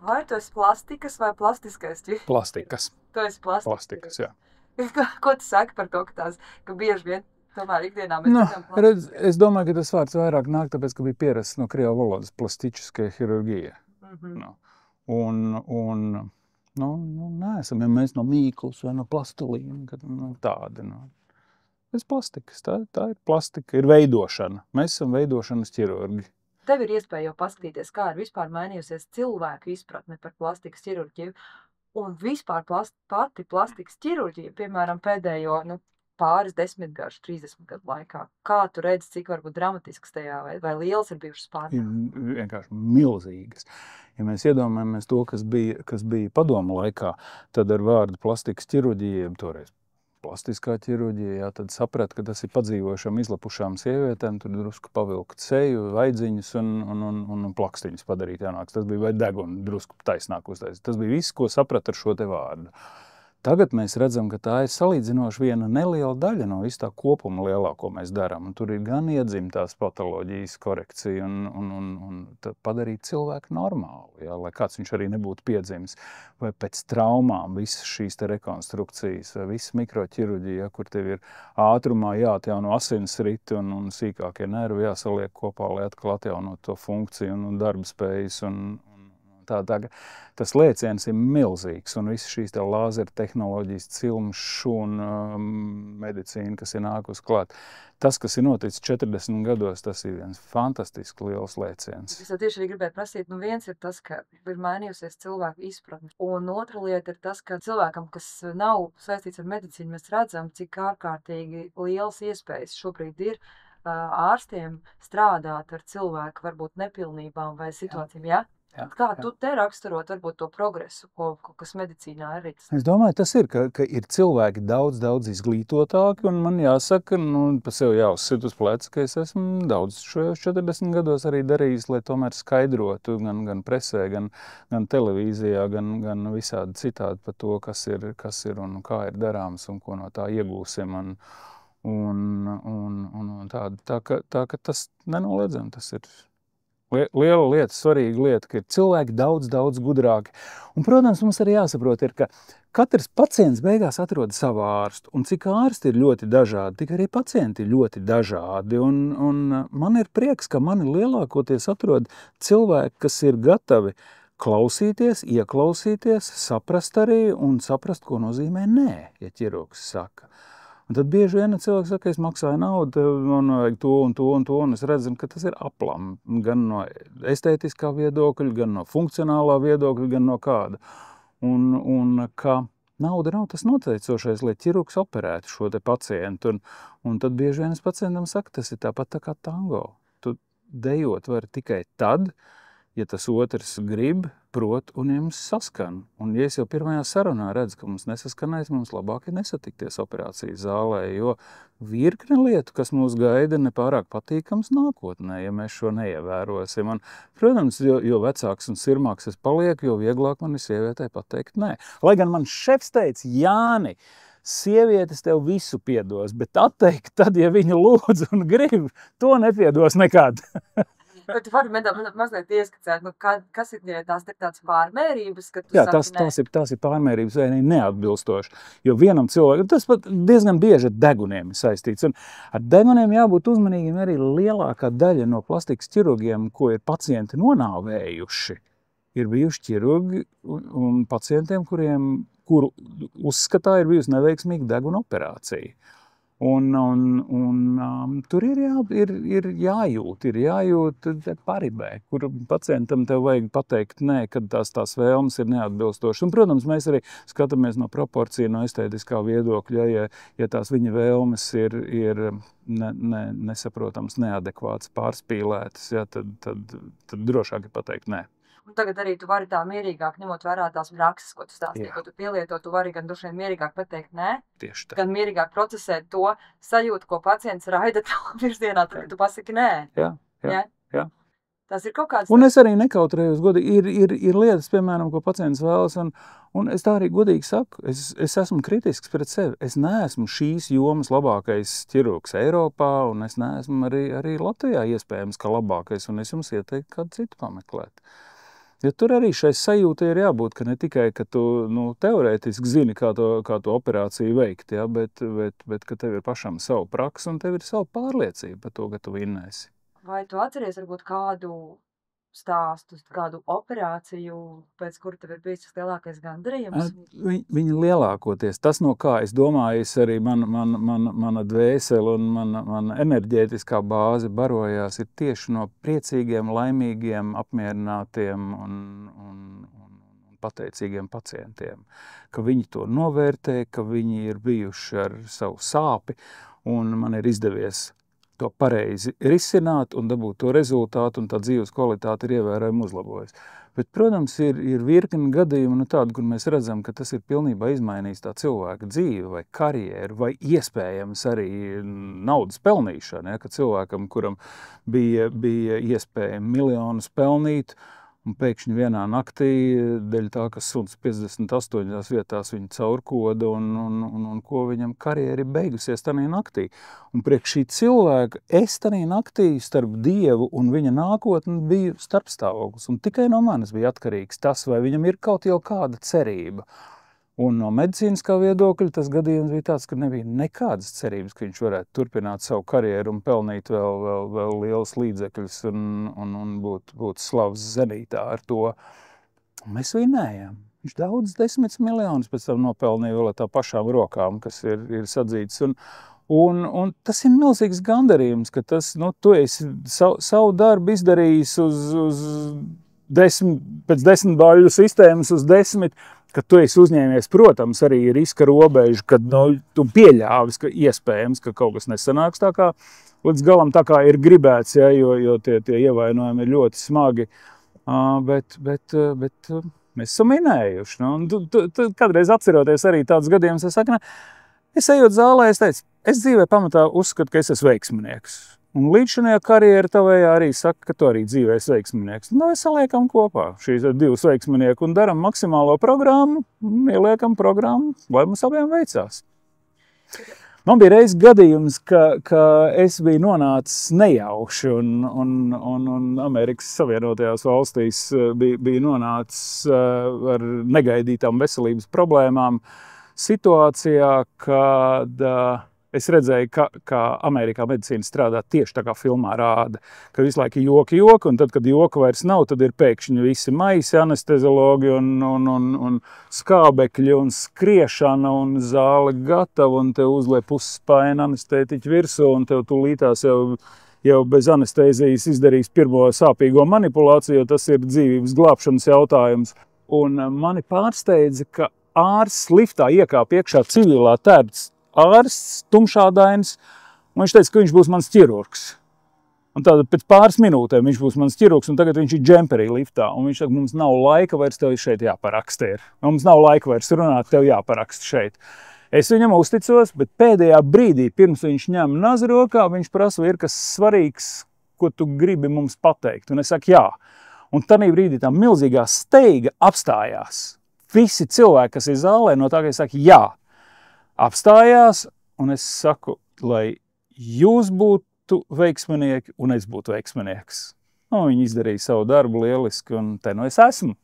Vai tu esi plastikas vai plastiskais ķirurgs? Plastikas. Tu esi Plastikas, jā. Ko tu saki par to, ka bieži vien tomēr ikdienā mēs Nu, dzirdam redz, es domāju, ka tas vārds vairāk nāk, tāpēc, ka bija pierasts no krievu valodas plastičiskai ķirurģija. Nu, neesam, ja mēs no mīklas vai no plastilīna, kad tādi. Bez plastikas, tā ir plastika, ir veidošana. Mēs esam veidošanas ķirurgi. Tev ir iespēja jau paskatīties, kā ir vispār mainījusies cilvēku izpratne par plastikas ķirurģiju. Un vispār pati plastikas ķirurģija, piemēram, pēdējo pāris 10 gadu, 30 gadu laikā. Kā tu redzi, cik varbūt dramatisks tajā vai liels ir bijušas pārmaiņas? Ir vienkārši milzīgas. Ja mēs iedomājamies to, kas bija padomu laikā, tad ar vārdu plastikas ķirurģija, toreiz plastiskā ķirurģija, jā, tad saprat, ka tas ir padzīvošām, izlapušām sievietēm, tur drusku pavilkt seju, vaidziņus un plakstiņus padarīt jānāks. Tas bija vai degunu drusku taisnāk uztaisīt. Tas bija viss, ko saprat ar šo te vārdu. Tagad mēs redzam, ka tā ir salīdzinoši viena neliela daļa no visu tā kopuma lielā, ko mēs darām. Un tur ir gan iedzimtās patoloģijas korekcija un padarīt cilvēku normālu, jā, lai kāds viņš arī nebūtu piedzimis. Vai pēc traumām visas šīs te rekonstrukcijas, vai visas mikroķirurģija, kur tev ir ātrumā jāatjauno asinsriti un sīkākie nervi jāsaliek kopā, lai atkal atjaunot to funkciju un darba spējas tas lēciens ir milzīgs, un visas šīs lāzera tehnoloģijas, cilmes, šūna medicīna, kas ir nākus klāt. Tas, kas ir noticis 40 gados, tas ir viens fantastiski liels lēciens. Es jau tieši arī gribēju prasīt, viens ir tas, ka ir mainījusies cilvēku izpratne, un otra lieta ir tas, ka cilvēkam, kas nav saistīts ar medicīnu, mēs redzam, cik ārkārtīgi liels iespējas šobrīd ir ārstiem strādāt ar cilvēku varbūt nepilnībām vai situācijām, jā? Kā tu te raksturot varbūt to progresu, kas medicīnā arī? Es domāju, tas ir, ka ir cilvēki daudz izglītotāki, un man jāsaka, pa sev jāuzsit uz pleca, ka es esmu daudz šajos 40 gados arī darījis, lai tomēr skaidrotu gan presē, gan televīzijā, gan visādi citādi par to, kas ir un kā ir darāms un ko no tā iegūsim. Tā ka tas nenoliedzami, tas ir liela lieta, svarīga lieta, ka ir cilvēki daudz gudrāki. Un, protams, mums arī jāsaprot, ka katrs pacients beigās atrod savu ārstu. Un cik ārsti ir ļoti dažādi, tik arī pacienti ir ļoti dažādi. Un man ir prieks, ka mani lielākoties atrod cilvēki, kas ir gatavi klausīties, ieklausīties, saprast arī un saprast, ko nozīmē nē, ja ķirurgs saka. Un tad bieži vien cilvēks saka, ka es maksāju naudu, man vajag to un to un to, un es redzu, ka tas ir aplam, gan no estētiskā viedokļa, gan no funkcionālā viedokļa, gan no kāda. Un ka nauda nav tas noteicošais, lai ķirurgs operētu šo te pacientu. Un tad bieži vien es pacientam saku, tas ir tāpat tā kā tango. Tu dejot vari tikai tad, ja tas otrs grib, prot un jums saskan. Un ja es jau pirmajā sarunā redzu, ka mums nesaskanēs, mums labāk ir nesatikties operācijas zālē, jo virkne lietu, kas mūs gaida, nepārāk patīkams nākotnē, ja mēs šo neievērosim. Un, protams, jo vecāks un sirmāks es palieku, jo vieglāk man ir sievietei pateikt nē. Lai gan man šefs teica, Jāni, sievietes tev visu piedos, bet atteikt tad, ja viņa lūdz un grib, to nepiedos nekad. Bet tu vari mazliet ieskicēt, kas ir tādas pārmērības, ka tu Jā, saki tās ir pārmērības vai neatbilstoši. Jo vienam cilvēkam, tas pat diezgan bieži ar deguniem ir saistīts. Un ar deguniem jābūt uzmanīgiem arī lielākā daļa no plastikas ķirurgiem, ko ir pacienti nonāvējuši. Ir bijuši ķirurgi un pacientiem, kuru uzskatā ir bijusi neveiksmīga deguna operācija. Tur ir jājūt paribē, kur pacientam tev vajag pateikt nē, kad tās vēlmes ir neatbilstošas. Un, protams, mēs arī skatāmies no proporcija, no estētiskā viedokļa, ja tās viņa vēlmes ir nesaprotams, neadekvāts, pārspīlētas, ja, tad drošāk ir pateikt nē. Un tagad arī tu vari tā mierīgāk, ņemot vērā tās prakses, ko tu stāstīji, ko tu pielieto, tu vari gan droši vien mierīgāk pateikt nē, tieši tā. Gan mierīgāk procesēt to sajūtu, ko pacients raida tev virzienā, tad tu pasaki nē. Jā. Tas ir kaut kāds... Un es arī nekautrējos godīgi. Ir lietas, piemēram, ko pacients vēlas, un es tā arī godīgi saku, es esmu kritisks pret sevi. Es neesmu šīs jomas labākais ķirurgs Eiropā, un es neesmu arī Latvijā iespējams, ka labākais, un es jums ieteiktu kādu citu pameklēt. Ja tur arī šai sajūtai ir jābūt, ka ne tikai, ka tu teorētiski zini, kā to operāciju veikt, ja, bet ka tev ir pašam savu praksu un tev ir savu pārliecību par to, ka tu vinnēsi. Vai tu atceries varbūt kādu stāstu, kādu operāciju, pēc kura tev ir bijis tas lielākais gandarījums? Viņa lielākoties, tas no kā es domāju, arī mana dvēsele un mana enerģētiskā bāze barojās ir tieši no priecīgiem, laimīgiem, apmierinātiem un pateicīgiem pacientiem. Ka viņi to novērtē, ka viņi ir bijuši ar savu sāpi un man ir izdevies to pareizi risināt un dabūt to rezultātu, un tā dzīves kvalitāte ir ievērojami uzlabojusi. Bet, protams, ir virkni gadījumu tādu, kur mēs redzam, ka tas ir pilnībā izmainījis tā cilvēka dzīvi vai karjeru, vai iespējams arī naudas pelnīšana, ja, ka cilvēkam, kuram bija iespēja miljonus pelnīt, un pēkšņi vienā naktī, dēļ tā, ka suns 58 vietās viņu caurkoda un ko viņam karjeri beigusies tanī naktī. Un priekš šī cilvēka es tanī naktī starp Dievu un viņa nākotni biju starpstāvoklis. Un tikai no manis bija atkarīgs tas, vai viņam ir kaut jau kāda cerība. Un no medicīniskā viedokļa tas gadījums bija tāds, ka nebija nekādas cerības, ka viņš varētu turpināt savu karjeru un pelnīt vēl liels līdzekļus un būt slavas zenītā ar to. Mēs vinnējām. Viņš daudz 10 miljonus pēc tam nopelnīja vēl tā pašām rokām, kas ir sadzītas. Un tas ir milzīgs gandarījums, ka tu esi savu darbu izdarījis pēc 10 baļu sistēmas uz 10, ka tu esi uzņēmies, protams, arī riska robežu, kad tu pieļāvis, ka iespējams, ka kaut kas nesanāks tā kā līdz galam tā kā ir gribēts, ja, jo tie ievainojumi ir ļoti smagi, bet mēs esam minējuši. Tu kādreiz atceroties arī tāds gadījums, es ejot zālē, es teicu, es dzīvē pamatā uzskatu, ka es esmu veiksminieks. Un līdzinājā karjera tavējā arī saka, ka tu arī dzīvē esi veiksminieks. Mēs saliekam kopā šīs divas veiksminieku un daram maksimālo programmu, ieliekam programmu, lai mums abiem veicās. Man bija reiz gadījums, ka es biju nonācis nejauši un Amerikas Savienotajās valstīs bija nonācis ar negaidītām veselības problēmām situācijā, kad es redzēju, kā Amerikā medicīna strādā tieši tā kā filmā rāda, ka visu laiku joki, un tad, kad joka vairs nav, tad ir pēkšņi visi maisi anesteziologi un skābekļi un skriešana un zāle gatava, un tev uzliek pusspaina anestētiķi virsū, un tev tūlītās jau bez anestēzijas izdarīs pirmo sāpīgo manipulāciju, jo tas ir dzīvības glābšanas jautājums. Un mani pārsteidza, ka ārsts liftā iekāp iekšā civilā tērps ārsts, tumšādains, un viņš teica, ka viņš būs mans ķirurgs. Un tātad pēc pāris minūtēm viņš būs mans ķirurgs, un tagad viņš ir džemperī liftā, un viņš saka, mums nav laika vairs tev šeit jāparaksta ir. Mums nav laika vairs runāt, tev jāparaksta šeit. Es viņam uzticos, bet pēdējā brīdī, pirms viņš ņem nazi rokā, viņš prasa, ir kas svarīgs, ko tu gribi mums pateikt. Un es saku, jā. Un tanī brīdī tā milzīgā steiga apstājās. Visi cilvēki, kas ir zālē, no tā, ka es saku, jā. Apstājās, un es saku, lai jūs būtu veiksminieki, un es būtu veiksminieks. Viņi izdarīja savu darbu lieliski, un te es esmu.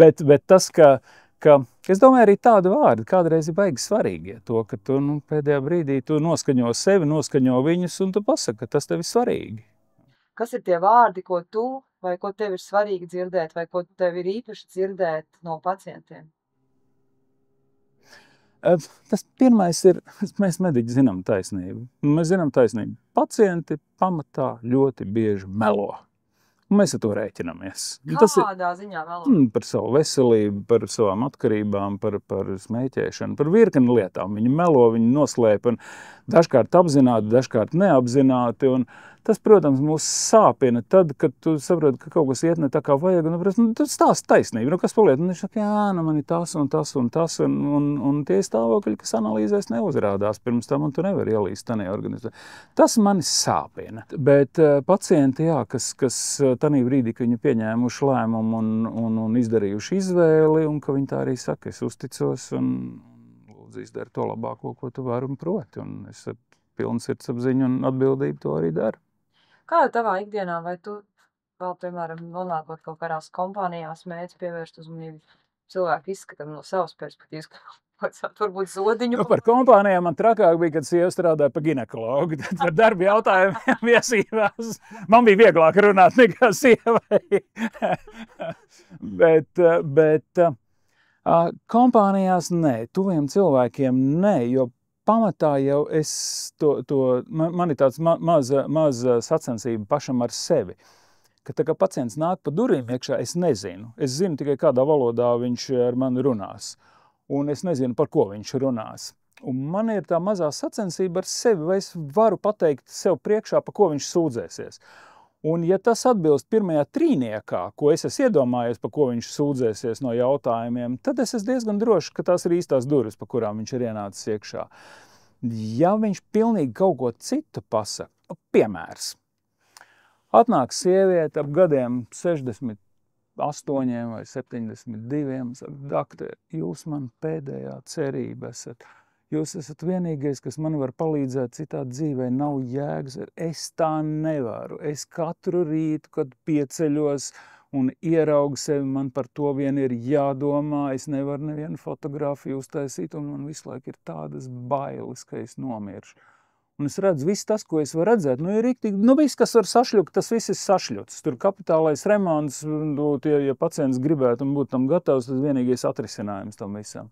bet tas, ka es domāju, arī tādu vārdu kādreiz ir baigi svarīgi, to, ka tu pēdējā brīdī tu noskaņo sevi, noskaņo viņus, un tu pasaki, ka tas tev ir svarīgi. Kas ir tie vārdi, ko tu vai ko tev ir svarīgi dzirdēt, vai ko tev ir īpaši dzirdēt no pacientiem? Tas pirmais ir, mēs mediķi zinām taisnību. Mēs zinām taisnību. Pacienti pamatā ļoti bieži melo. Un mēs ar to rēķinamies. Kādā ziņā melo? Par savu veselību, par savām atkarībām, par smēķēšanu, par virkni lietām. Viņi melo, viņi noslēp, un dažkārt apzināti, dažkārt neapzināti. Un tas, protams, mūs sāpina tad, kad tu saproti, ka kaut kas iet ne tā kā vajag, un tu stāsti taisnību, kas paliet, un viņš saka, jā, man ir tas un tas un tas, un tie stāvokļi, kas analīzēs neuzrādās pirms tam, un tu nevari ielīst tanī organizē. Tas mani sāpina, bet pacienti, jā, kas tanī brīdī, ka viņi pieņēmuši lēmumu un izdarījuši izvēli, un ka viņi tā arī saka, es uzticos, un lūdzu izdari to labāko, ko tu vari un proti, un es ar pilnu sirdsapziņu un atbildību to arī daru. Kā tavā ikdienā, vai tu vēl, piemēram, nonākot kaut kādās kompānijās, mēģina pievērst uzmanību cilvēku izskatam no savas perspektīvas, varbūt zodiņu. Nu, par kompānijām man trakāk bija, kad sieva strādāja pa ginekologu. Tad par darba jautājumiem viesībās. Man bija vieglāk runāt nekā sievai. bet kompānijās nē, tuviem cilvēkiem nē, jo pamatā jau man ir tāds maz sacensība pašam ar sevi. Ka tā kā pacients nāk pa durvīm iekšā, es nezinu. Es zinu tikai, kādā valodā viņš ar mani runās. Un es nezinu, par ko viņš runās. Un man ir tā mazā sacensība ar sevi, vai es varu pateikt sev priekšā, pa ko viņš sūdzēsies. Un ja tas atbilst pirmajā trīniekā, ko es esmu iedomājies, pa ko viņš sūdzēsies no jautājumiem, tad es esmu diezgan drošs, ka tās ir īstās durvis, pa kurām viņš ir ienācis iekšā. Ja viņš pilnīgi kaut ko citu pasaka, piemērs. Atnāk sieviete ap gadiem 68 vai 72, saka, doktor, jūs man pēdējā cerība esat. Jūs esat vienīgais, kas man var palīdzēt, citādi dzīvē nav jēgas. Es tā nevaru. Es katru rītu, kad pieceļos un ieraugu sevi, man par to vien ir jādomā. Es nevaru nevienu fotografiju uztaisīt, un man visu laiku ir tādas bailes, ka es nomiršu. Un es redzu, viss tas, ko es varu redzēt, ir riktīgi, viss, kas var sašļukt, tas viss ir sašļuts. Tur kapitālais remonts, ja pacients gribētu un būtu tam gatavs, tas vienīgais atrisinājums tam visam.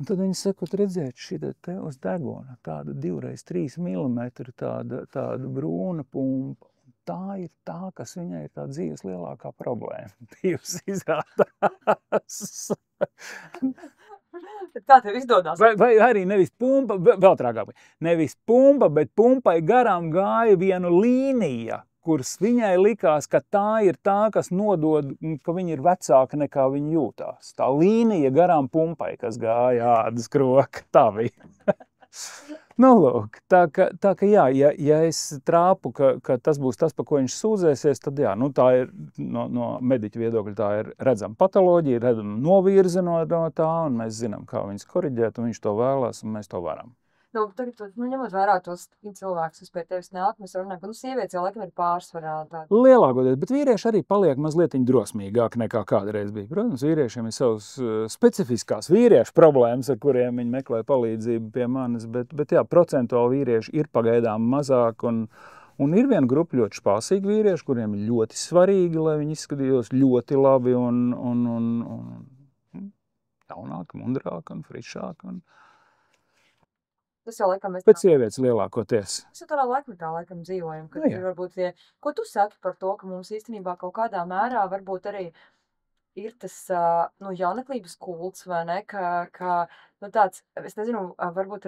Un tad viņi saka, redzēt, šī te uz deguna, tāda 2x3 milimetri, tāda brūna pumpa. Tā ir tā, kas viņai ir tā dzīves lielākā problēma. Bijusi izrādās. Kā tev izdodās? Vai arī nevis pumpa, vēl trākāk, nevis pumpa, bet pumpai garām gāja viena līnija, kuras viņai likās, ka tā ir tā, kas nodod, ka viņa ir vecāka nekā viņa jūtās. Tā līnija garām pumpai, kas gāja ādas kroka, tā bija. Nu, lūk, tā ka jā, ja es trāpu, ka tas būs tas, pa ko viņš sūdzēsies, tad jā, tā ir no mediķa viedokļa, tā ir redzama patoloģija, redzama novirze no tā, un mēs zinām, kā viņas koriģēt, un viņš to vēlās, un mēs to varam. Tagad, ņemot vērā tos cilvēkus, kas pie tevis nāk, mēs runājam, ka sievietes jau laikam ir pārsvarā. Lielākoties, bet vīrieši arī paliek mazliet drosmīgāk nekā kādreiz bija. Protams, vīriešiem ir savas specifiskās vīriešu problēmas, ar kuriem viņi meklē palīdzību pie manis, bet jā, procentuāli vīrieši ir pagaidām mazāk, un ir viena grupa ļoti spāsīgi vīrieši, kuriem ir ļoti svarīgi, lai viņi izskatītos ļoti labi un jaunāk, mundrāk un frišāk. Tas jau laikam mēs Pēc sievietes lielākoties. Mēs jau tādā laikmetā laikam dzīvojam, kad ir varbūt tie, ko tu saki par to, ka mums īstenībā kaut kādā mērā varbūt arī ir tas jauneklības kults, vai ne, ka tāds, es nezinu, varbūt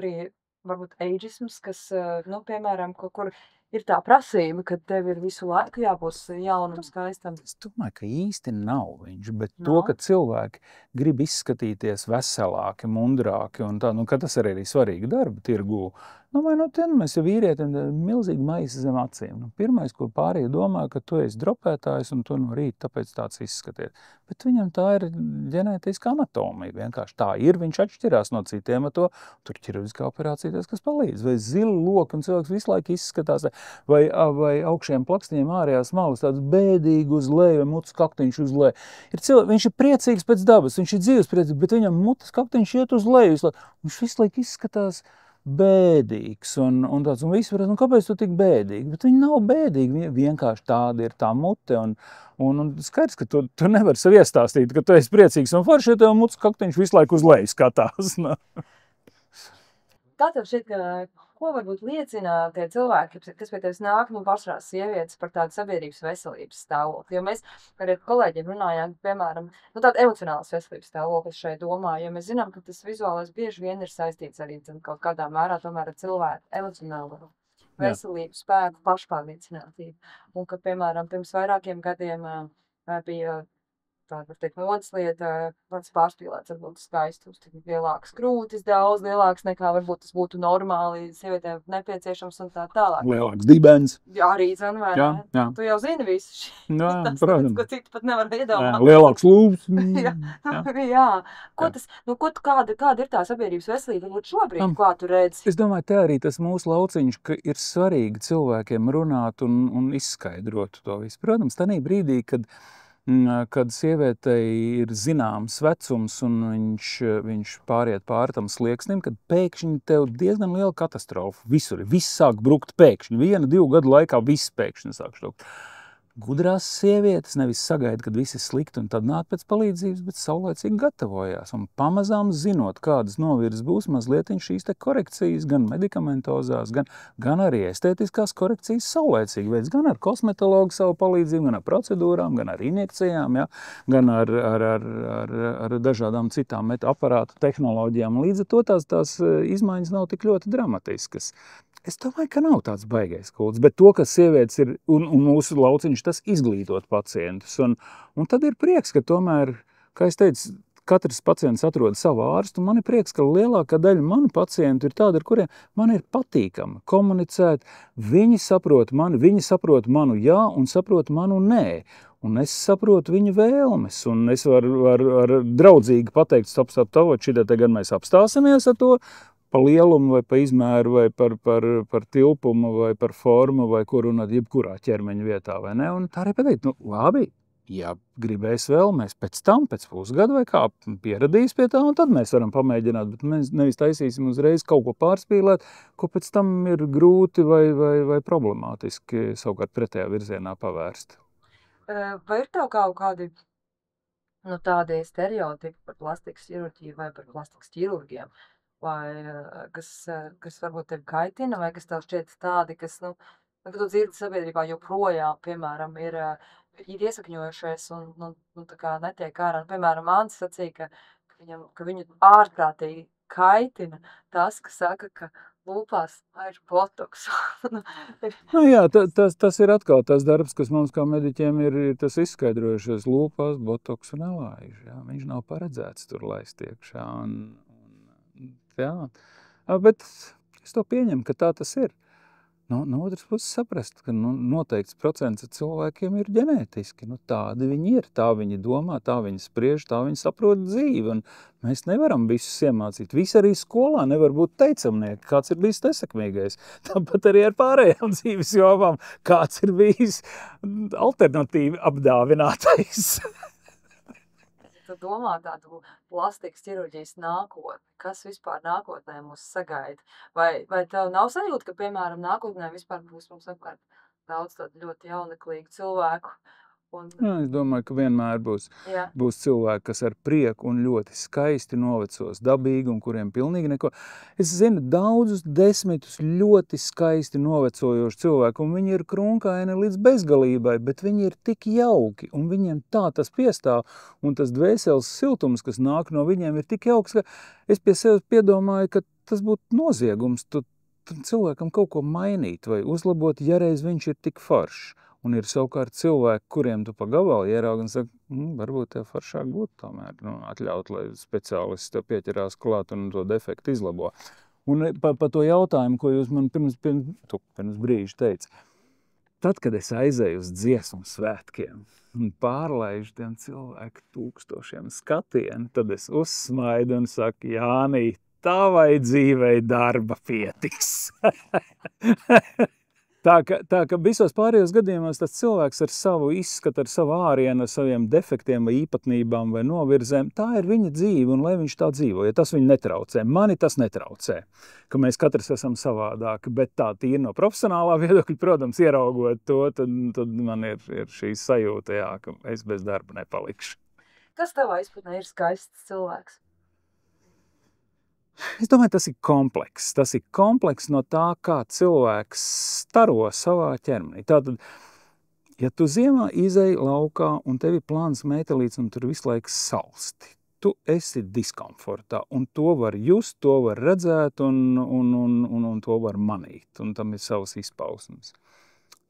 ageisms, kas, piemēram, kur ir tā prasība, ka tev ir visu laiku jābūt jaunam, skaistam. Es domāju, ka īsti nav viņš, bet to, ka cilvēki grib izskatīties veselāki, mundrāki un tā, ka tas arī svarīgi darba tirgū. Mēs jau vīrietiem milzīgi maisa zem acīm. Pirmais, ko pārējie domā, ka tu esi dropētājs un tu no rīta tāpēc tāds izskaties. Bet viņam tā ir ģenētiska anatomija. Vienkārši tā ir, viņš atšķirās no citiem ar to. Tur ķirurģiskā operācija, kas palīdz. Vai zila loka un cilvēks visu laiku izskatās. Vai augšiem plakstiņiem ārējās malas tāds bēdīgi uz leju, vai mutes kaktiņš uz leju. Viņš ir priecīgs pēc dabas, viņš ir dzīves priecīgs, bet viņam mutes kaktiņš iet uz leju. Viņš visu laiku izskatās bēdīgs un tāds, un visi varētu, kāpēc tu tik bēdīgi? Bet viņi nav bēdīgi, vienkārši tāda ir tā mute, un skaidrs, ka tu nevari sev iestāstīt, ka tu esi priecīgs, un forši, ja tev mutes kaktiņš visu laiku uz leju skatās. Kā tev šķiet, ko varbūt liecina tie cilvēki, kas pie tevis nāk, pārsvarā sievietes par tādu sabiedrības veselības stāvokli? Jo mēs ar kolēģiem runājām, piemēram, tādu emocionālas veselības stāvokli šai domā, jo mēs zinām, ka tas vizuālais bieži vien ir saistīts arī kaut kādā mērā tomēr ar cilvēku emocionālu veselību, spēku, pašpārliecinātību. Un ka, piemēram, pirms vairākiem gadiem bija tāda, var teikt, modes lieta, tāds pārspīlēts, varbūt skaistums, tik lielāks krūtis, daudz lielāks nekā varbūt tas būtu normāli sievietēm nepieciešams un tā tālāk. Lielāks dibens. Jā, arī zinu, vai Jā, ne? jā. Tu jau zini visu šī. Jā, Tas protams. tāds, ko citu pat nevar iedomāt. Lielāks lūps. Jā, jā. Ko tas, nu, kāda ir tā sabiedrības veselība, varbūt šobrīd, kā tu redzi? Es domāju, te arī tas mūsu lauciņš, ka ir svarīgi cilvēkiem runāt un izskaidrot to visu. Protams, tanī brīdī, kad sievietei ir zināms vecums un viņš pāriet pāri tam slieksnim, kad pēkšņi tev diezgan liela katastrofa. Visur ir, viss sāk brukt pēkšņi. 1-2 gadu laikā viss pēkšņi sāk štukt. Gudrās sievietes nevis sagaida, kad viss ir slikti un tad nāk pēc palīdzības, bet saulēcīgi gatavojās. Un pamazām zinot, kādas novirzes būs, mazliet šīs te korekcijas, gan medikamentozās, gan arī estētiskās korekcijas saulēcīgi veids, gan ar kosmetologu savu palīdzību, gan ar procedūrām, gan ar injekcijām, ja? Gan ar dažādām citām aparātu tehnoloģijām. Līdz ar to tās izmaiņas nav tik ļoti dramatiskas. Es domāju, ka nav tāds baigais kults, bet to, ka sievietes ir, un mūsu lauciņš, tas izglītot pacientus. Un tad ir prieks, ka tomēr, kā es teicu, katrs pacients atrod savu ārstu, un man ir prieks, ka lielākā daļa manu pacientu ir tāda, ar kuriem man ir patīkami komunicēt. Viņi saprot manu jā un saprot manu nē. Un es saprotu viņu vēlmes, un es varu draudzīgi pateikt, stop, šitā te gan mēs apstāsimies ar to, pa lielumu vai pa izmēru vai par tilpumu vai par formu vai kur runāt jebkurā ķermeņa vietā, vai ne? Un tā arī pateikt, nu labi, ja gribēs vēl, mēs pēc pusgada vai kā pieradīs pie tā, un tad mēs varam pamēģināt, bet mēs nevis taisīsim uzreiz kaut ko pārspīlēt, ko pēc tam ir grūti vai problemātiski savukārt pretējā virzienā pavērst. Vai ir tev kaut kādi, nu, tādi stereotipi par plastikas ķirurģiju vai par plastikas ķirurgiem? Vai kas varbūt tevi kaitina, vai kas tev šķiet tādi, kas, nu, kad tu dzirdi sabiedrībā joprojām, piemēram, ir iesakņojušies un tā kā netiek ārā. Piemēram, Ants sacīja, ka viņu ārkārtīgi kaitina tas, ka saka, ka lūpās ir botoks. Nu jā, tas ir atkal tas darbs, kas mums kā mediķiem ir tas izskaidrojušies. Lūpās botoks nelaiž. Jā. Viņš nav paredzēts tur laist iekšā. Jā, bet es to pieņemu, ka tā tas ir. No otras puses saprast, ka noteikts procents cilvēkiem ir ģenētiski. Tādi viņi ir, tā viņi domā, tā viņi spriež, tā viņi saprot dzīvi. Un mēs nevaram visus iemācīt. Visi arī skolā nevar būt teicamnieki, kāds ir bijis nesekmīgais. Tāpat arī ar pārējām dzīves jomām, kāds ir bijis alternatīvi apdāvinātais. Tu domā tādu plastikas ķirurģijas nākotni, kas vispār nākotnē mūs sagaida? Vai tev nav sajūta, ka, piemēram, nākotnē vispār būs mums apkārt daudz tādu ļoti jauneklīgu cilvēku? Es domāju, ka vienmēr būs cilvēki, kas ar prieku un ļoti skaisti novecos, dabīgi un kuriem pilnīgi neko. Es zinu daudzus desmitus ļoti skaisti novecojošu cilvēku, un viņi ir krunkaini līdz bezgalībai, bet viņi ir tik jauki, un viņiem tā tas piestāv, un tas dvēseles siltums, kas nāk no viņiem, ir tik jauks, ka es pie sevis piedomāju, ka tas būtu noziegums cilvēkam kaut ko mainīt vai uzlabot, ja reiz viņš ir tik foršs. Un ir savukārt cilvēki, kuriem tu pa gabalu ieraugi un saka, varbūt tev foršāk būtu tomēr atļaut, lai speciālists tev pieķerās klāt un to defektu izlabo. Un pa to jautājumu, ko jūs man pirms brīža teica, tad, kad es aizēju uz dziesmu svētkiem un pārlaižu tiem cilvēku tūkstošiem skatienu, tad es uzsmaidu un saku, Jānī, tavai dzīvei darba pietiks. Tā ka visos pārējos gadījumos tas cilvēks ar savu izskatu, ar savu ārienu, ar saviem defektiem vai īpatnībām vai novirzēm, tā ir viņa dzīve un lai viņš tā dzīvo, ja tas viņu netraucē. Mani tas netraucē, ka mēs katrs esam savādāki, bet tā tīri no profesionālā viedokļa, protams, ieraugot to, tad man ir šī sajūta, jā, ka es bez darba nepalikšu. Kas tavā izpratnē ir skaists cilvēks? Es domāju, tas ir komplekss. Tas ir komplekss no tā, kā cilvēks staro savā ķermenī. Tātad, ja tu ziemā izej laukā un tev ir plāns metelīts un tur visu laiku salsti, tu esi diskomfortā un to var just, to var redzēt un to var manīt un tam ir savas izpausmes.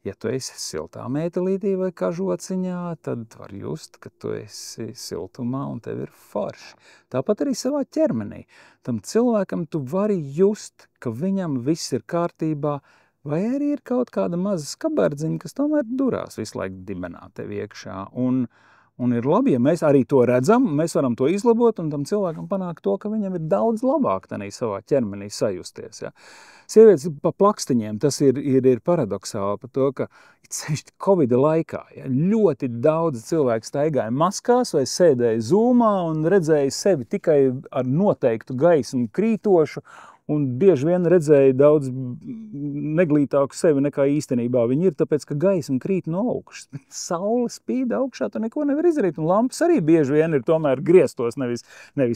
Ja tu esi siltā mētelītī vai kažociņā, tad var just, ka tu esi siltumā un tev ir forši. Tāpat arī savā ķermenī. Tam cilvēkam tu vari just, ka viņam viss ir kārtībā, vai arī ir kaut kāda maza skabardziņa, kas tomēr durās visu laiku dibenā tev iekšā. Un ir labi, ja mēs arī to redzam, mēs varam to izlabot un tam cilvēkam panākt to, ka viņam ir daudz labāk tanī savā ķermenī sajusties. Ja. Sievietes pa plakstiņiem, tas ir paradoxāli par to, ka sevišķi Covid laikā ļoti daudz cilvēku staigāja maskās vai sēdēja Zoomā un redzēja sevi tikai ar noteiktu gaismu krītošu un bieži vien redzēja daudz neglītāku sevi nekā īstenībā viņi ir, tāpēc, ka gaisma krīt no augšas. Bet saule spīd augšā, tu neko nevar izdarīt, un lampas arī bieži vien ir tomēr griestos, nevis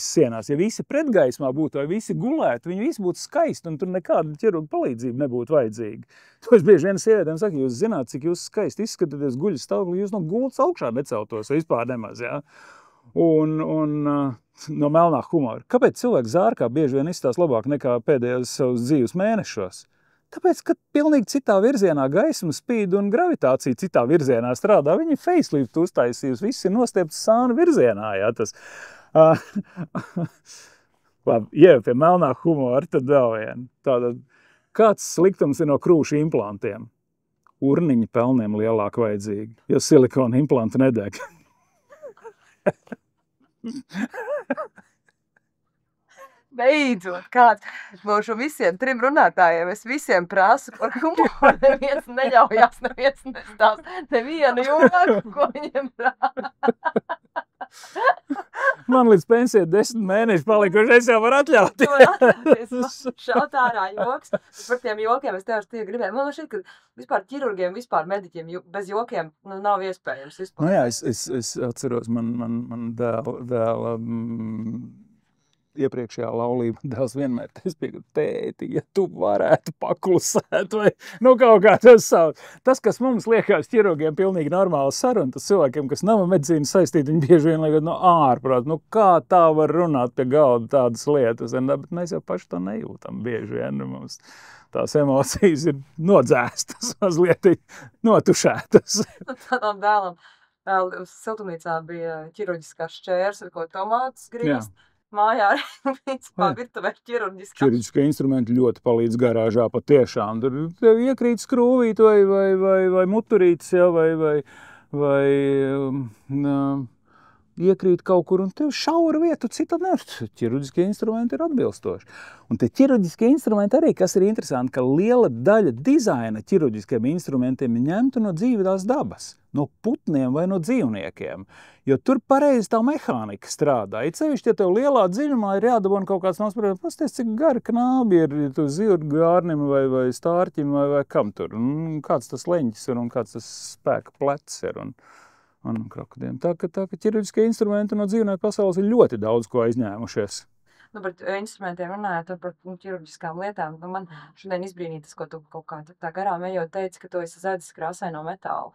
sienās. Ja visi pretgaismā būtu vai visi gulētu, viņi visi būtu skaisti, un tur nekāda ķirurga palīdzība nebūtu vajadzīga. To es bieži vien sievietēm saku, jūs zināt, cik jūs skaisti izskatāties guļas stāvoklī, jūs no gultas augšā neceltos vispār nemaz, jā. Un no melnā humora. Kāpēc cilvēks zārkā bieži vien izstās labāk nekā pēdējos savus dzīves mēnešos? Tāpēc, ka pilnīgi citā virzienā gaisma spīd un gravitācija citā virzienā strādā. Viņi facelift uztaisījusi, viss ir nostiepts sānu virzienā. Jā, tas. Labi, ja pie melnā humora, tad vēl vien. Tātad, kāds sliktums ir no krūšu implantiem? Urniņa pelniem lielāk vajadzīgi, jo silikona implanti nedeg. Beidzot, kāds no šo visiem 3 runātājiem, es visiem prasu par humoru, neviens neļaujās, neviens nestāst nevienu joku, ko viņiem prāta. Man līdz pensijai 10 mēneši palikuši, es jau varu atļauties. Šaut ārā joks. Par tiem jokiem es tev gribēju. Man šķiet, ka vispār ķirurgiem, vispār mediķiem bez jokiem nav iespējams vispār. Nu jā, es atceros, man dēla iepriekšējā laulība dēls vienmēr teica, tēti, ja tu varētu paklusēt vai kaut kā tas savu. Tas, kas mums liekas ķirurgiem pilnīgi normāla saruna, tas cilvēkiem, kas nav medicīnas saistīti, viņi bieži vien liekas ārprāt, kā tā var runāt pie galda tādas lietas, bet mēs jau paši to nejūtam bieži vien, mums tās emocijas ir nodzēstas, mazliet notušētas. Tādām dēlam siltumnīcā bija ķirurģiskās šķērs, ar ko tomātus grīst. Mājā arī virtuvē ķirurģiskā. Ķirurģiskie instrumenti ļoti palīdz garāžā patiešām. Tur tev iekrīt skrūvīt vai muturītis, ja, vai iekrīt kaut kur, un tev šaura vietu, cita ne. Ķirurģiskie instrumenti ir atbilstoši. Un te ķirurģiskie instrumenti arī, kas ir interesanti, ka liela daļa dizaina ķirurģiskiem instrumentiem ir ņemta no dzīvās dabas, no putniem vai no dzīvniekiem. Jo tur pareizi tā mehānika strādā. It sevišķi, ja tev lielā dziļumā ir jādabona kaut kāds nospriežams, pasties, cik gari knābi ir tu zirgu gārnim vai stārķim vai kam tur. Kāds tas leņķis ir un kāds tas spēka plecs ir un krokodiem. Tā ka ķirurģiskie instrumenti no dzīvnieku pasaules ir ļoti daudz ko aizņēmušies. Par instrumentiem runājot, par ķirurģiskām lietām. Man šodien izbrīnīja tas, ko tu kaut kā tā garām ejot teici, ka tu esi zēdis krāsai no metāla.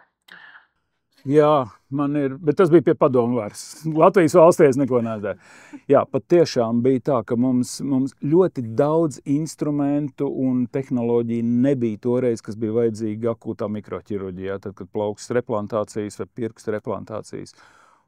Jā, man ir, bet tas bija pie padomu varas. Latvijas valstī es neko nedarīju. Jā, patiešām bija tā, ka mums ļoti daudz instrumentu un tehnoloģiju nebija toreiz, kas bija vajadzīgi akūtā mikroķirurģijā, tad, kad plaukstas replantācijas vai pirkstu replantācijas.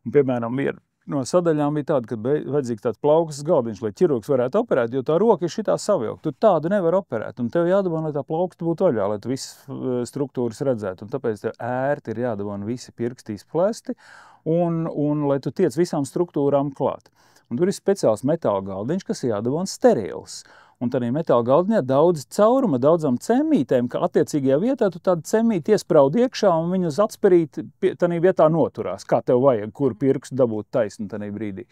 Un, piemēram, no sadaļām bija tāda, ka vajadzīgs tāds plaukstas galdiņš, lai ķirurgs varētu operēt, jo tā roka ir šitā savilkt. Tu tādu nevar operēt, un tev jādabona, lai tā plauksta būtu vaļā, lai tu visas struktūras redzētu. Un tāpēc tev ērti ir jādabona visi pirksti izplesti, un lai tu tiec visām struktūrām klāt. Un tur ir speciāls metāla galdiņš, kas ir jādabona sterils. Un tādā metāla galdiņā daudz cauruma, daudzām cemītēm, ka attiecīgajā vietā tu tādu cemīti iespraud iekšā un viņu uz atsperīt tādā vietā noturās, kā tev vajag, kur pirkstu dabūt taisnu tādā brīdī.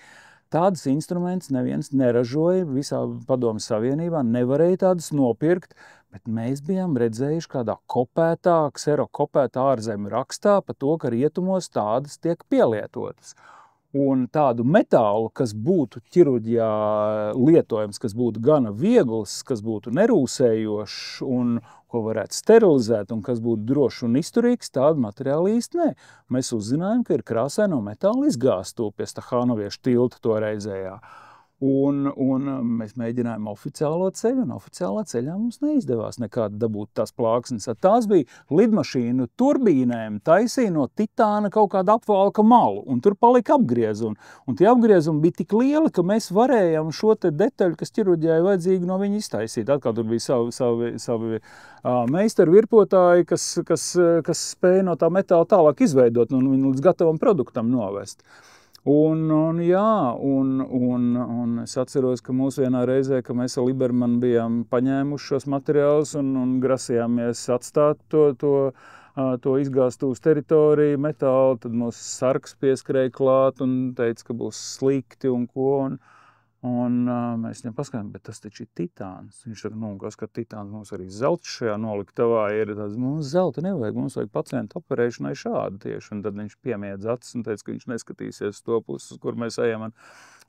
Tādas instrumentus neviens neražoja, visā Padomju Savienībā nevarēja tādas nopirkt, bet mēs bijām redzējuši kādā kopētā, kserokopētā ārzemju rakstā par to, ka rietumos tādas tiek pielietotas. Un tādu metālu, kas būtu ķirurģijā lietojams, kas būtu gana viegls, kas būtu nerūsējošs un ko varētu sterilizēt un kas būtu drošs un izturīgs, tādu materiālu īsti nē. Mēs uzzinājām, ka ir krāsaino metāla izgāstu pie Stahānoviešu tilta toreizējā. Un mēs mēģinājām oficiālo ceļu, un oficiālā ceļā mums neizdevās nekādi dabūt tās plāksnes. Tās bija lidmašīnu turbīnēm, taisīja no titāna kaut kādu apvalka malu, un tur palika apgriezumi. Un tie apgriezumi bija tik lieli, ka mēs varējām šo te detaļu, kas ķirurģijai vajadzīgi, no viņa iztaisīt. Atkal tur bija savi meistaru virpotāji, kas spēja no tā metāla tālāk izveidot un viņu līdz gatavam produktam novest. Un es atceros, ka mūs vienā reizē, ka mēs ar Libermanu bijām paņēmuši šos materiālus un grasījāmies atstāt to izgāstuvas teritoriju metālu, tad mūs sargs pieskrēja klāt un teica, ka būs slikti un ko. Un mēs viņam paskatījām, bet tas taču ir titāns. Viņš saka, kas, ka titāns mums arī zelts šajā noliktavā ir. Mums zelta nevajag, mums vajag pacientu operēšanai šādu tieši. Un tad viņš piemiedz acis un teica, ka viņš neskatīsies to puses, kur mēs ejam.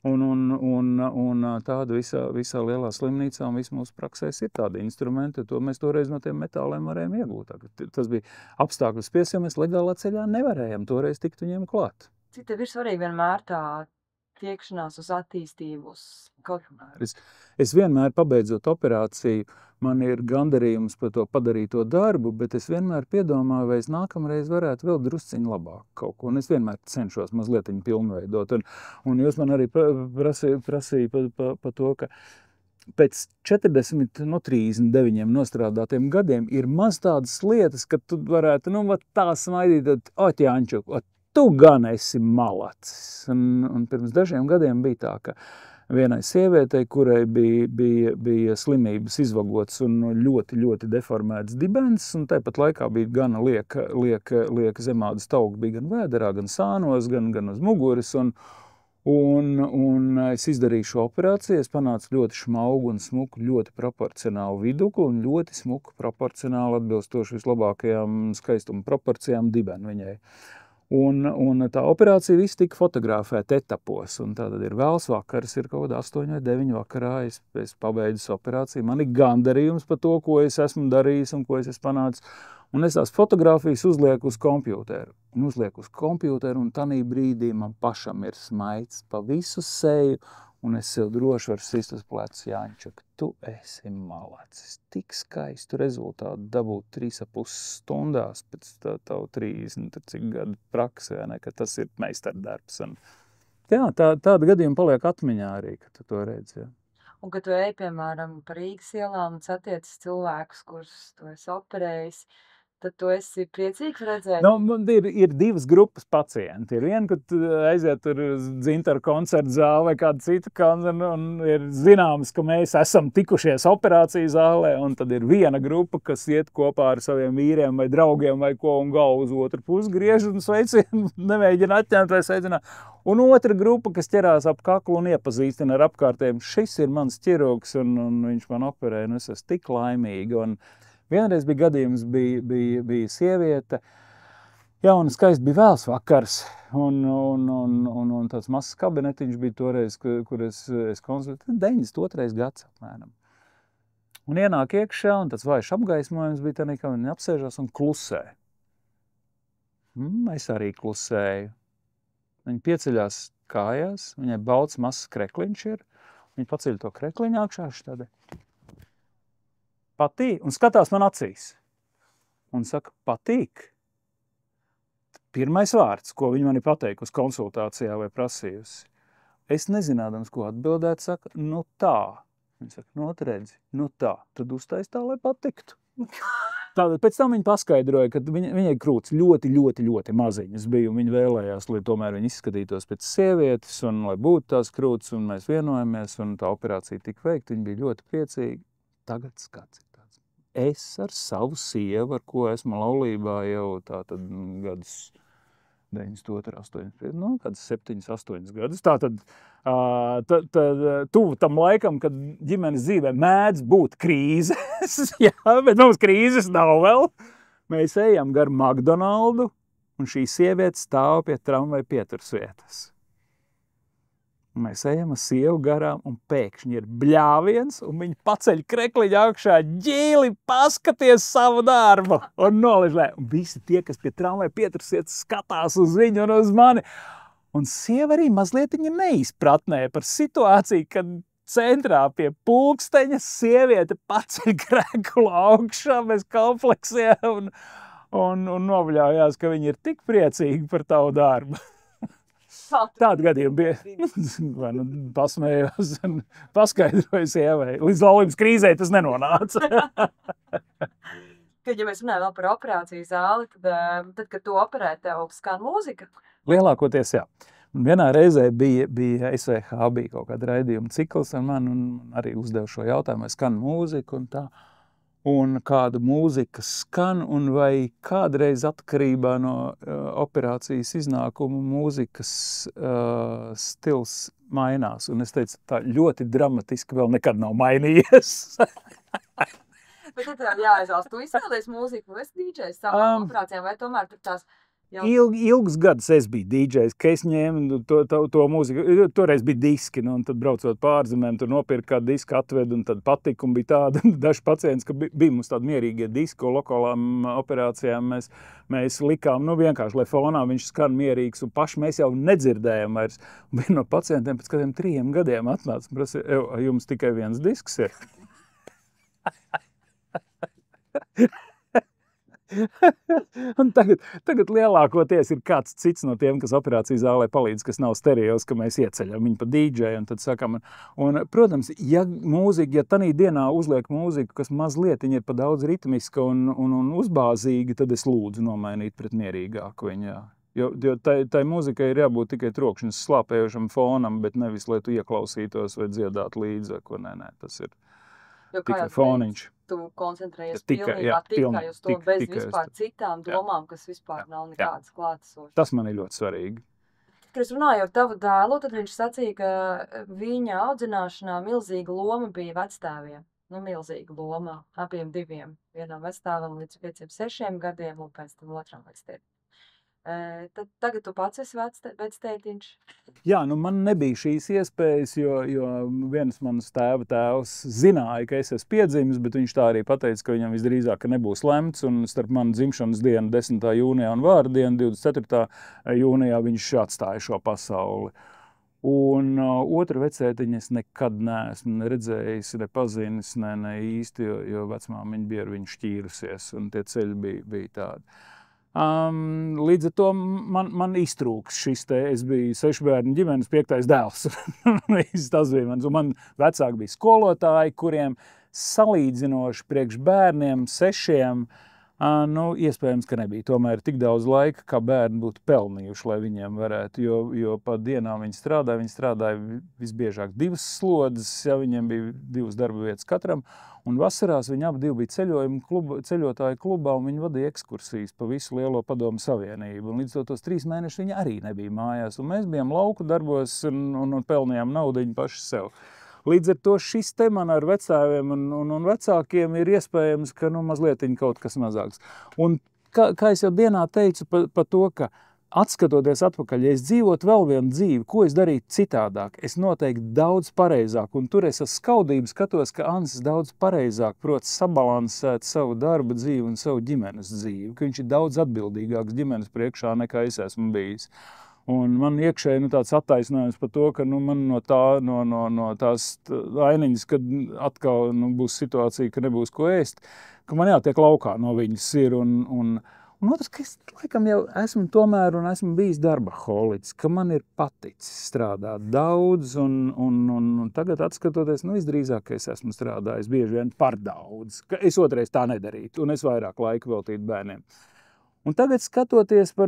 Un tāda visā lielā slimnīcā un visu mūsu praksēs ir tādi instrumenti, to mēs toreiz no tiem metāliem varējām iegūt. Tas bija apstākļu spies, jo mēs legālā ceļā nevarējām toreiz tikt viņiem klāt. Cik tev ir svarīgi vienmēr tā tiekšanās uz attīstību, uz kaut kā? Es vienmēr pabeidzot operāciju, man ir gandarījums par to padarīto darbu, bet es vienmēr piedomāju, vai es nākamreiz varētu vēl drusciņu labāk kaut ko. Un es vienmēr cenšos mazliet viņu pilnveidot. Un jūs man arī prasīja par to, ka pēc 39 nostrādātiem gadiem ir maz tādas lietas, ka tu varētu, tā smaidīt, Jāņčuk, tu gan esi malacis. Un pirms dažiem gadiem bija tā, ka vienai sievietei, kurai bija slimības izvagots un ļoti, ļoti deformēts dibens, un tāpat laikā bija gana lieka zemādas tauki, bija gan vēderā, gan sānos, gan uz muguras, un es izdarīju šo operāciju, es panācu ļoti šmaugu un smuku, ļoti proporcionālu vidukli un ļoti smuku proporcionāli atbilstoši vislabākajām skaistuma proporcijām dibenu viņai. Un tā operācija viss tika fotografēta etapos, un tātad ir vēls vakars, ir kaut kāda 8 vai 9 vakarā, es pabeidzu operāciju, man ir gandarījums par to, ko es esmu darījis un ko es esmu panācis, un es tās fotogrāfijas uzlieku uz kompjūteru, un tanī brīdī man pašam ir smaids pa visu seju, un es sev droši varu sist uz plecu, Jāņčuk, tu esi malacis, tik skaistu rezultātu dabūt 3,5 stundās pēc tavu 30 gadu praksē, ka tas ir meistardarbs. Jā, tāda gadījuma paliek atmiņā arī, ka tu to redzi. Jā. Un, kad tu ej, piemēram, pa Rīgas ielām un satiecis cilvēkus, kurus tu esi operējis, tad tu esi priecīgs redzēt? Ir divas grupas pacienti. Ir viena, kad aiziet tur uz Dzintaru koncertu zāli vai kādu citu koncertu, un ir zināms, ka mēs esam tikušies operāciju zālē, un tad ir viena grupa, kas iet kopā ar saviem vīriem vai draugiem vai ko, un galvu uz otru pusi griež un sveicina, nemēģina atņemt vai sveicināt. Un otra grupa, kas ķerās ap kaklu un iepazīstina ar apkārtējiem, šis ir mans ķirurgs, un viņš man operē, un es esmu tik laimīga. Un vienreiz bija gadījums, bija sieviete, jauna skaisti bija vēls vakars, un tāds mazs kabinetiņš bija toreiz, kur es konsultēju, 92. gads apmēram. Un ienāk iekšā, un tāds vājš apgaismojums bija tā, ka viņa apsēžās un klusē. Es arī klusēju. Viņa pieceļās kājās, viņai balts mazs krekliņš ir, viņa paceļ to krekliņu augšā, štādi. Patīk, un skatās man acīs. Un saka, patīk. Pirmais vārds, ko viņa man ir pateikusi konsultācijā vai prasījusi. Es nezinādams, ko atbildēt, saka, tā. Viņa saka, redzi, tā. Tad uztais tā, lai patiktu. Tātad pēc tam viņa paskaidroja, ka viņai krūts ļoti, ļoti, ļoti maziņas bija, un viņa vēlējās, lai tomēr viņa izskatītos pēc sievietes, un lai būtu tās krūts, un mēs vienojamies, un tā operācija tika veikta, viņa bija ļoti priecīga. Tagad skats. Es ar savu sievu, ar ko esmu laulībā jau tātad gadus 92, 8, kādas 7, 8 gadus. Tātad tuvu tam laikam, kad ģimenes dzīvē mēdz būt krīzes, jā, bet mums krīzes nav vēl. Mēs ejam gar McDonaldu, un šī sieviete stāv pie tramvaja pietursvietas. Mēs ejam ar sievu garām, un pēkšņi ir bļāviens, un viņi paceļ krekliņu augšā, ģīli, paskaties savu darbu, un noližlē. Un visi tie, kas pie tramvaja pietursvietas, skatās uz viņu un uz mani. Un sieva arī mazliet viņa neizpratnē par situāciju, kad centrā pie pulksteņa sieviete paceļ krekulu augšā bez kompleksiem un novaļājās, ka viņi ir tik priecīgi par tavu darbu. Tādu gadījumu bija. Vai nu pasmējos un paskaidroju sievai. Līdz laulības krīzē tas nenonāca. Kad, ja mēs runājam vēl par operāciju zāli, tad kad tu operē, tev skan mūzika? Lielākoties, jā. Un vienā reizē bija SVH, bija kaut kāda raidījuma cikls ar mani un arī uzdevu šo jautājumu, vai skan mūzika un tā. Un kāda mūzika skan un vai kādreiz atkarībā no operācijas iznākuma mūzikas stils mainās. Un es teicu, tā ļoti dramatiski vēl nekad nav mainījies. Bet tad tev jāizvēlas, tu izvēlies mūziku, vai esi DJs savām operācijām, vai tomēr tur tās... Ilgus gadus es biju DJs, ka es ņēmu to mūziku. Toreiz bija diski, un tad braucot pārzemēm, tur nopirka kādu disku, atvedu, un tad patika, un bija tāda daži pacients, ka bija mums tādi mierīgie diski, ko lokālām operācijām mēs likām, vienkārši, lai fonā viņš skan mierīgs, un paši mēs jau nedzirdējam vairs. Un viena no pacientiem pēc kādiem 3 gadiem atnāca un prasīja, jums tikai viens disks ir? Un tagad lielākoties ir kāds cits no tiem, kas operācijas zālē palīdz, kas nav stereos, ka mēs ieceļam viņu pa DJ un tad sakam. Un, protams, ja tanī dienā uzliek mūziku, kas mazliet ir pa daudz ritmiska un uzbāzīga, tad es lūdzu nomainīt pret mierīgāku viņu, jā. Jo tai mūzikai ir jābūt tikai trokšņas slāpējošam fonam, bet nevis, lai tu ieklausītos vai dziedātu līdzi, ko nē, tas ir tikai foniņš. Tu koncentrējies tikai uz to, bez vispār citām domām, kas vispār nav nekādas klātesošas. Tas man ir ļoti svarīgi. Kad es runāju ar tavu dēlu, tad viņš sacīja, ka viņa audzināšanā milzīga loma bija vectēviem. Milzīga loma abiem diviem. Vienam vectēvam līdz 5-6 gadiem un pēc tam otram vectētim. Tad tagad tu pats esi vectētiņš? Jā, man nebija šīs iespējas, jo viens manas tēva tēvs zināja, ka es esmu piedzimis, bet viņš tā arī pateica, ka viņam visdrīzāk nebūs lemts, un starp manu dzimšanas dienu 10. jūnijā un vārdu dienu 24. jūnijā viņš atstāja šo pasauli. Un otru vecētiņu es nekad neesmu redzējis, nepazinis, ne īsti, jo vecmāmiņa bija ar viņu šķīrusies, un tie ceļi bija tādi. Līdz ar to man iztrūks šis es biju 6 bērnu ģimenes 5. dēls. Tas bija mans. Un man vecāki bija skolotāji, kuriem salīdzinoši priekš bērniem 6, iespējams, ka nebija. Tomēr tik daudz laika, kā bērni būtu pelnījuši, lai viņiem varētu, jo pa dienām viņi strādāja visbiežāk 2 slodzes, ja viņiem bija 2 darba vietas katram, un vasarās viņi abi bija ceļotāju klubā, un viņi vadīja ekskursijas pa visu Lielo Padomu Savienību, un līdz tos 3 mēnešus viņi arī nebija mājās, un mēs bijām lauku darbos un pelnījām naudiņu paši sev. Līdz ar to šis te man ar vecāviem un vecākiem ir iespējams, ka mazliet kaut kas mazāks. Un kā es jau dienā teicu pa to, ka atskatoties atpakaļ, ja es dzīvotu vēl vienu dzīvi, ko es darītu citādāk, es noteikti daudz pareizāk. Un tur es ar skaudību skatos, ka Ansis daudz pareizāk prot sabalansēt savu darba dzīvi un savu ģimenes dzīvi, ka viņš ir daudz atbildīgāks ģimenes priekšā nekā es esmu bijis. Un man iekšēji tāds attaisnojums par to, ka man no tās ainiņas, kad atkal būs situācija, ka nebūs ko ēst, ka man jātiek laukā no viņas ir. Un otrs, ka es laikam jau esmu tomēr un esmu bijis darbaholiķis, ka man ir paticis strādāt daudz un tagad atskatoties, visdrīzāk, ka es esmu strādājis bieži vien par daudz. Ka es otrais tā nedarītu un es vairāk laika veltītu bērniem. Un tagad skatoties par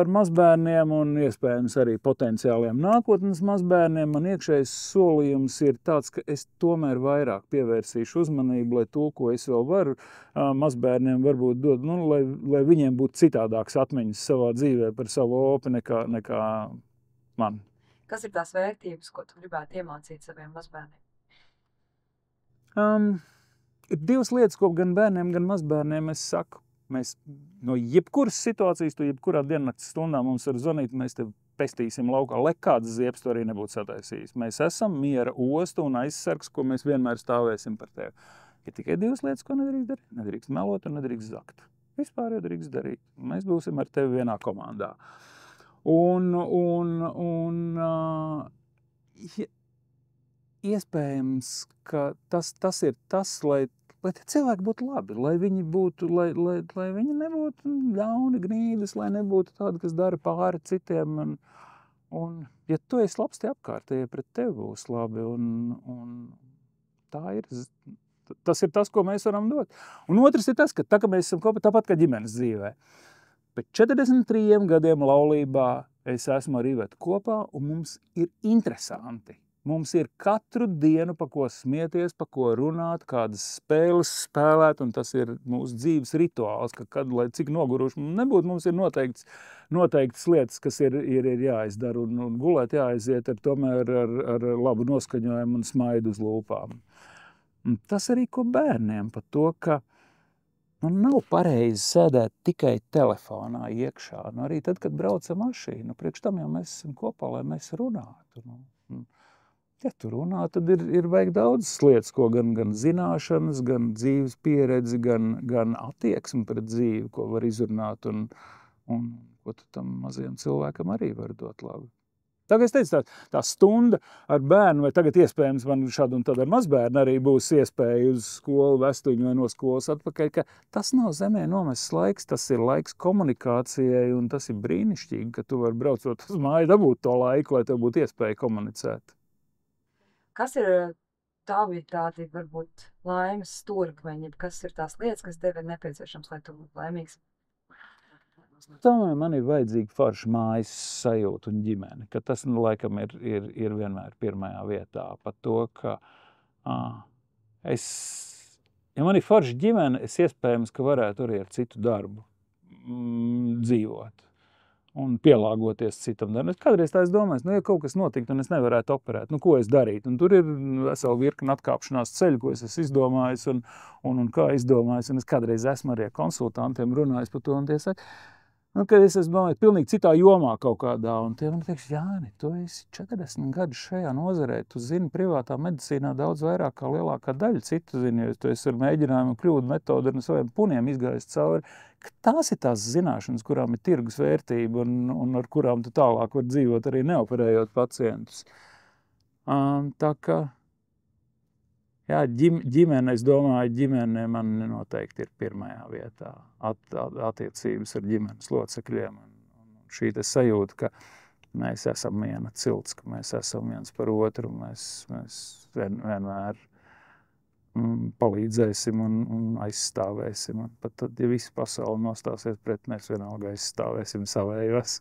mazbērniem un iespējams arī potenciāliem nākotnes mazbērniem, man iekšējais solījums ir tāds, ka es tomēr vairāk pievērsīšu uzmanību, lai to, ko es vēl varu mazbērniem varbūt dod, lai viņiem būtu citādāks atmiņas savā dzīvē par savu opi nekā man. Kas ir tās vērtības, ko tu gribētu iemācīt saviem mazbērniem? Ir 2 lietas, ko gan bērniem, gan mazbērniem es saku. Mēs no jebkuras situācijas, tu jebkurā diennakts stundā mums var zvanīt, mēs tev pestīsim laukā, lai kādas ziepes tu arī nebūtu sataisījis. Mēs esam miera osta un aizsargs, ko mēs vienmēr stāvēsim par tevi. Ir tikai 2 lietas, ko nedrīkst darīt. Nedrīkst melot un nedrīkst zakt. Vispār jau drīkst darīt. Mēs būsim ar tevi vienā komandā. Iespējams, ka tas ir tas, lai tie cilvēki būtu labi, lai viņi nebūtu ļauni, gnīdas, lai nebūtu tādi, kas dara pāri citiem. Un ja tu esi labs, tie apkārtējie pret tevi būs labi. Un tā ir. Tas ir tas, ko mēs varam dot. Un otrs ir tas, ka tā, ka mēs esam kopā, tāpat kā ģimenes dzīvē. Pēc 43 gadiem laulībā es esmu ar Ivetu kopā, un mums ir interesanti. Mums ir katru dienu, pa ko smieties, pa ko runāt, kādas spēles spēlēt, un tas ir mūsu dzīves rituāls, ka kad, lai cik noguruši nebūtu, mums ir noteiktas lietas, kas ir jāizdara, un gulēt jāaiziet tomēr ar labu noskaņojumu un smaidu uz lūpām. Un tas arī ko bērniem par to, ka nav pareizi sēdēt tikai telefonā iekšā. Arī tad, kad brauca mašīna, priekš tam jau mēs esam kopā, lai mēs runātu. Ja tu runā, tad ir vajag daudzas lietas, ko gan zināšanas, gan dzīves pieredzi, gan attieksmi pret dzīvi, ko var izrunāt un ko tu tam mazajam cilvēkam arī var dot labi. Tagad es teicu, tā stunda ar bērnu, vai tagad iespējams man šādu un tad ar mazbērnu arī būs iespēja uz skolu vestuņu vai no skolas atpakaļ, ka tas nav zemē nomests laiks, tas ir laiks komunikācijai, un tas ir brīnišķīgi, ka tu vari braucot uz māju dabūt to laiku, lai tev būtu iespēja komunicēt. Kas ir tavi tādi, varbūt, laimes stūrakmeņi? Kas ir tās lietas, kas tev ir nepieciešams, lai tu būtu laimīgs? Tomēr man ir vajadzīga forša mājas sajūta un ģimene, ka tas, laikam, ir vienmēr pirmajā vietā. Par to, ka ja man ir forša ģimene, es iespējams, ka varētu arī ar citu darbu dzīvot un pielāgoties citam darbam. Kādreiz tā es domāju, ja kaut kas notiktu un es nevarētu operēt, ko es darītu? Un tur ir vesela virkne atkāpšanās ceļu, ko es esmu izdomājis un kā izdomājis. Un es kādreiz esmu arī ar konsultantiem runājis par to, un tie saka, kad es esmu domājis pilnīgi citā jomā kaut kādā, un tie man teiks, Jāni, tu esi 40 gadus šajā nozarē, tu zini privātā medicīnā daudz vairāk kā lielākā daļa citu zini, jo tu esi ar mēģinājumu kļūdu metodu un saviem puniem izgājis cauri, ka tās ir tās zināšanas, kurām ir tirgus vērtība un ar kurām tu tālāk var dzīvot arī neoperējot pacientus. Tā kā jā, ģimene, es domāju, ģimene man noteikti ir pirmajā vietā. Attiecības ar ģimenes locekļiem. Un šī te sajūta, ka mēs esam viena cilts, ka mēs esam viens par otru, mēs vienmēr palīdzēsim un aizstāvēsim. Un pat tad, ja visi pasauli nostāsies pret, mēs vienalga aizstāvēsim savējos.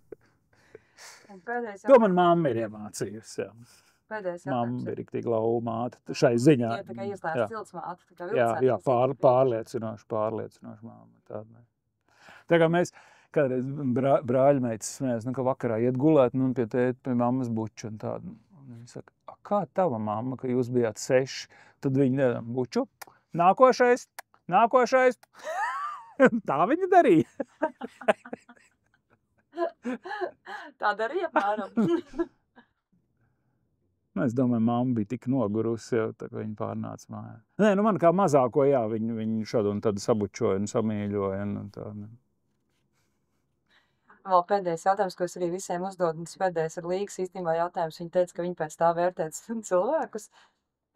To man mamma ir iemācījusi, jā. Mamma ir tik lauva māte šai ziņā. Jā, tā kā ieslēdz cilts māte, tā kā vilcēta. Jā, pārliecinoši mamma. Tā kā mēs kādreiz brāļmeitas smējās, ka vakarā iet gulēt, pie tēta, pie mammas buču un tādu. Viņa saka, kā tava mamma, ka jūs bijāt 6, tad viņa buču, nākošais. Tā viņa darīja. Tā darīja apmēram. Es domāju, mamma bija tik nogurusi, jau tā, ka viņa pārnāca mājā. Nē, man kā mazāko, jā, viņu šādu un tādu sabučoja un samīļoja. Un tā. Vēl pēdējais jautājums, ko es arī visiem uzdodu, un tas pēdējais ir Līgas īstenībā jautājums. Viņa teica, ka viņa pēc tā vērtēs cilvēkus.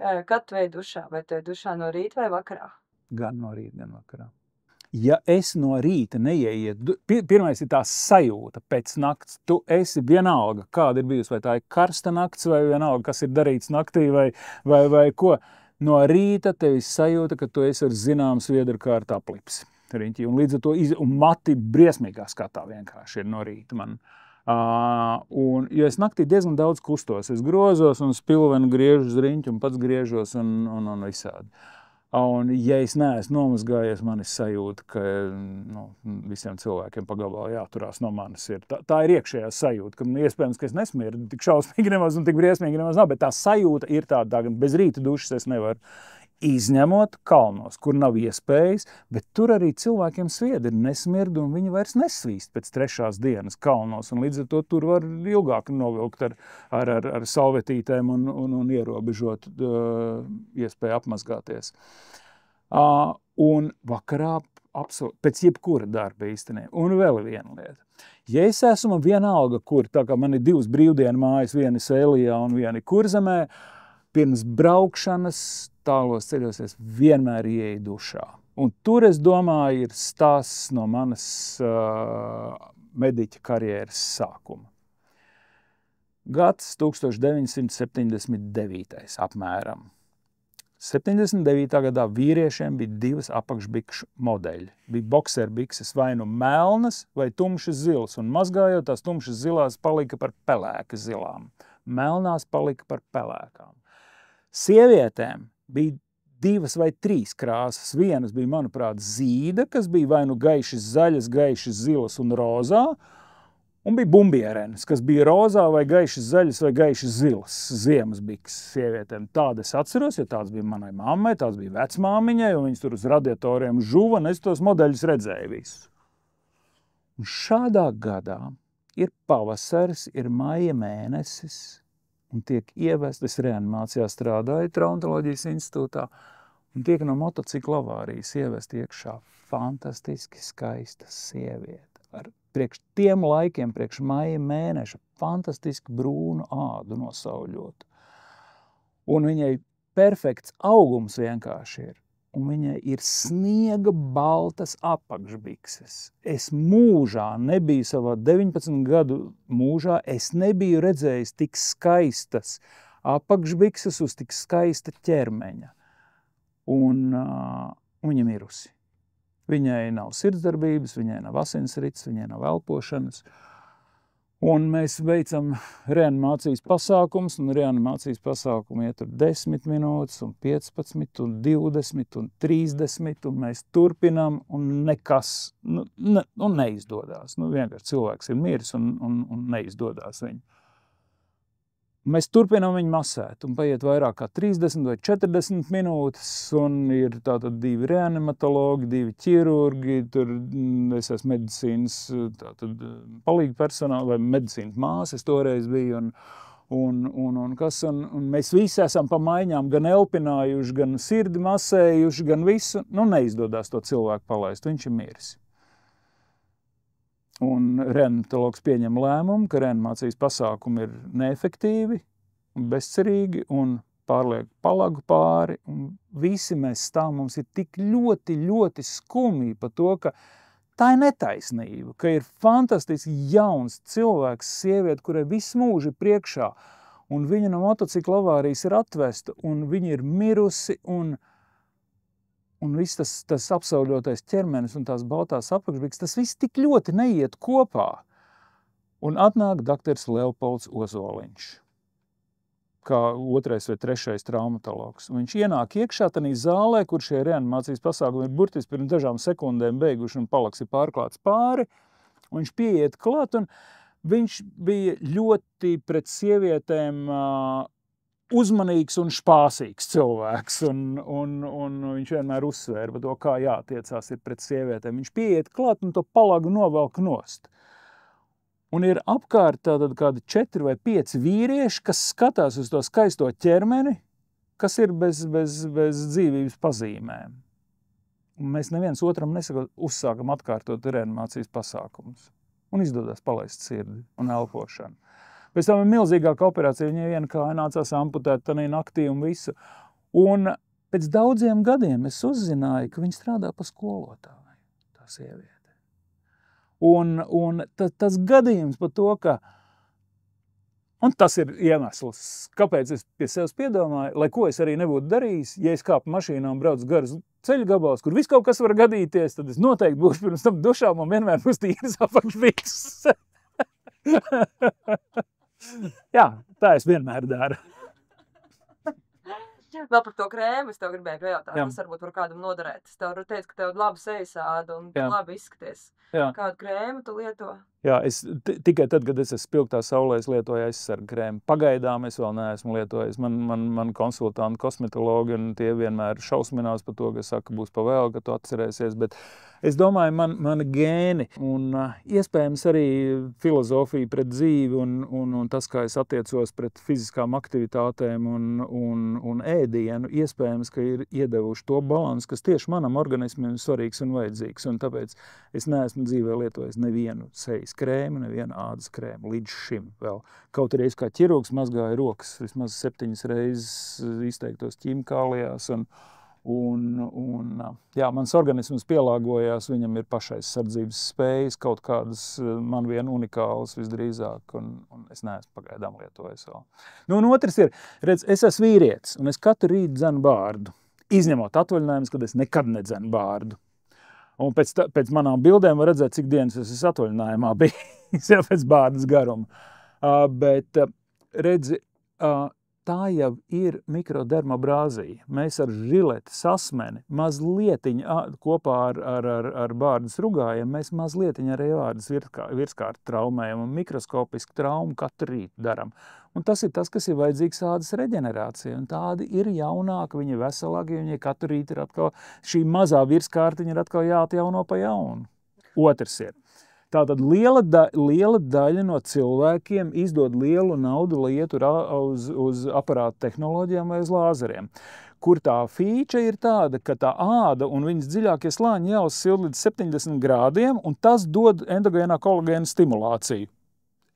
Kad tu ej dušā? Vai tu ej dušā no rīta vai vakarā? Gan no rīta, gan vakarā. Ja es no rīta neieiet, pirmais ir tā sajūta pēc nakts, tu esi vienalga, kāda ir bijusi, vai tā ir karsta nakts, vai vienalga, kas ir darīts naktī, vai ko. No rīta tev ir sajūta, ka tu esi ar zinām sviedru kārtu aplips. Un līdz ar to un mati briesmīgā skatā vienkārši ir no rīta man. Jo es naktī diezgan daudz kustos, es grozos un spilvenu griežu uz riņķu un pats griežos un visādi. Un, ja es neesmu nomazgājies, man ir sajūta, ka visiem cilvēkiem pa gabalu jāturās no manis ir. Tā ir iekšējā sajūta, ka iespējams, ka es nesmieru tik šausmīgi nemaz un tik briesmīgi nemaz nav, bet tā sajūta ir tāda, ka bez rīta dušas es nevaru. Izņemot kalnos, kur nav iespējas, bet tur arī cilvēkiem sviedri nesmird un viņi vairs nesvīst pēc 3. dienas kalnos. Un līdz ar to tur var ilgāk novilkt ar salvetītēm un ierobežot iespēju apmazgāties. Un vakarā pēc jebkura darba īstenībā. Un vēl viena lieta. Ja es esmu vienalga, kur, tā kā man ir 2 brīvdienu mājas, viena ir Sēlijā un viena ir Kurzemē, pirms braukšanas tālos ceļos es vienmēr ieeju dušā. Un tur, es domāju, ir stāsts no manas mediķa karjeras sākuma. Gads 1979. apmēram. 79. gadā vīriešiem bija 2 apakšbikšu modeļi. Bija bokserbikses vai nu melnas vai tumšas zilas, un mazgājot tās tumšas zilās palika par pelēka zilām. Melnās palika par pelēkām. Sievietēm bija 2 vai 3 krāsas. Vienas bija, manuprāt, zīda, kas bija vai nu gaišas zaļas, gaišas zilas un rozā, un bija bumbierenes, kas bija rozā vai gaišas zaļas vai gaišas zilas ziemas bikses sievietēm. Tādas atceros, jo tāds bija manai mammai, tāds bija vecmāmiņai, un viņas tur uz radiatoriem žuva, un es tos modeļus redzēju visus. Un šādā gadā ir pavasaris, ir maija mēnesis, un tiek ievest, es reanimācijā strādāju Traumatoloģijas institūtā, un tiek no motocikla avārijas ievest iekšā fantastiski skaista sieviete. Ar priekš tiem laikiem, priekš maija mēneša, fantastiski brūnu ādu nosauļot. Un viņai perfekts augums vienkārši ir. Un viņai ir sniega baltas apakšbikses. Es mūžā nebiju savā 19 gadu mūžā, es nebiju redzējis tik skaistas apakšbikses uz tik skaista ķermeņa. Un viņa mirusi. Viņai nav sirdsdarbības, viņai nav asinsrites, viņai nav elpošanas. Un mēs veicam reanimācijas pasākums, un reanimācijas pasākumi iet 10 minūtes, un 15, un 20, un 30, un mēs turpinām, un nekas neizdodas. Vienkārši cilvēks ir miris, un neizdodas viņu. Mēs turpinām viņu masēt, un paiet vairāk kā 30 vai 40 minūtes, un ir tātad 2 reanimatologi, 2 ķirurgi, tur es esmu medicīnas palīga personāla vai medicīnas māsa, es toreiz biju, un mēs visi esam pa maiņām gan elpinājuši, gan sirdi masējuši, gan visu, neizdodas to cilvēku palaist, viņš ir miris. Un reanimatologs pieņem lēmumu, ka reanimācijas pasākumi ir neefektīvi, bezcerīgi un pārliek palagu pāri. Un visi mēs stāvam, mums ir tik ļoti, ļoti skumji par to, ka tā ir netaisnība, ka ir fantastiski jauns cilvēks, sieviete, kurai viss mūži ir priekšā, un viņa no motocikla avārijas ir atvesta, un viņa ir mirusi, un viss tas apsauļotais ķermenis un tās baltās apakšbikses, tas viss tik ļoti neiet kopā. Un atnāk doktors Leopolds Ozoliņš, kā 2. vai 3. traumatologs. Un viņš ienāk iekšā tādā zālē, kur šie reanimācijas pasākumi ir burtiski pirms dažām sekundēm beiguši un palaks ir pārklāts pāri. Un viņš pieiet klāt, un viņš bija ļoti pret sievietēm uzmanīgs un špāsīgs cilvēks, un viņš vienmēr uzsvēra par to, kā jātiecās ir pret sievietēm. Viņš pieiet klāt un to palagu novelk nost. Un ir apkārt tātad kādi 4 vai 5 vīrieši, kas skatās uz to skaisto ķermeni, kas ir bez dzīvības pazīmēm. Un mēs neviens otram nesakot, uzsākam atkārtot reanimācijas pasākumus. Un izdodas palaist sirdi un elpošanu. Pēc tam ir milzīgāka operācija, viņai viena kāja nācās amputēt tanī naktī un visu. Un pēc daudziem gadiem es uzzināju, ka viņa strādā pa skolotāju, tā sieviete. Un tas gadījums par to, ka, un tas ir iemesls, kāpēc es pie sevis piedomāju, lai ko es arī nebūtu darījis, ja es kāpu mašīnā un braucu garus ceļu gabals, kur viss kaut kas var gadīties, tad es noteikti būšu pirms tam dušā, man vienmēr būs tīras apakšbikses. Jā, tā es vienmēr daru. Vēl par to krēmu es tev gribēju pajautāt. Jā. Tas varbūt var kādam noderēt. Es tev teicu, ka tev labi sejas āda un Jā. labi izskaties. Jā. Kādu krēmu tu lieto? Jā, tikai tad, kad es esmu spilgtā saulē, es lietoju aizsargu krēmu. Pagaidām es vēl neesmu lietojis. Man konsultanti, kosmetologi, un tie vienmēr šausminās par to, ka saka, būs pa vēl, ka tu atcerēsies. Bet es domāju, mani gēni un iespējams arī filozofija pret dzīvi un tas, kā es attiecos pret fiziskām aktivitātēm un ēdienu, iespējams, ka ir iedevuši to balansu, kas tieši manam organismam ir svarīgs un vajadzīgs. Un tāpēc es neesmu dzīvē lietojis nevienu sejas krēmu, nevienu ādas krēmu līdz šim vēl. Kaut arī es kā ķirurgs mazgāju rokas vismaz 7 reizes izteiktos ķīmikālijās jā, mans organisms pielāgojās, viņam ir pašaizsardzības spējas, kaut kādas man vien unikālas visdrīzāk, un es neesmu pagaidām lietojis vēl. Nu, un otrs ir, redz, es esmu vīrietis, un es katru rītu dzenu bārdu, izņemot atvaļinājumus, kad es nekad nedzenu bārdu. Un pēc manām bildēm var redzēt, cik dienas es esmu atvaļinājumā bijis, jau pēc bārdas garuma. Bet redzi, tā jau ir mikrodermabrāzija. Mēs ar žileti, sasmeni, mazlietiņa kopā ar bārdas rugājiem, mēs mazlietiņa arī vārdas virskārt traumējam un mikroskopisku traumu katru rītu daram. Un tas ir tas, kas ir vajadzīgs ādas reģenerācija. Un tādi ir jaunāki, viņi ir veselāki, viņi katru rītu ir atkal, šī mazā virskārtiņa ir atkal jāatjauno pa jaunu. Otrs ir. Tātad liela daļa no cilvēkiem izdod lielu naudu, lai ietu uz aparātu tehnoloģijām vai uz lāzeriem. Kur tā fīča ir tāda, ka tā āda un viņas dziļākie slāņi jāuzsilda līdz 70 grādiem, un tas dod endogēnā kolagēna stimulāciju.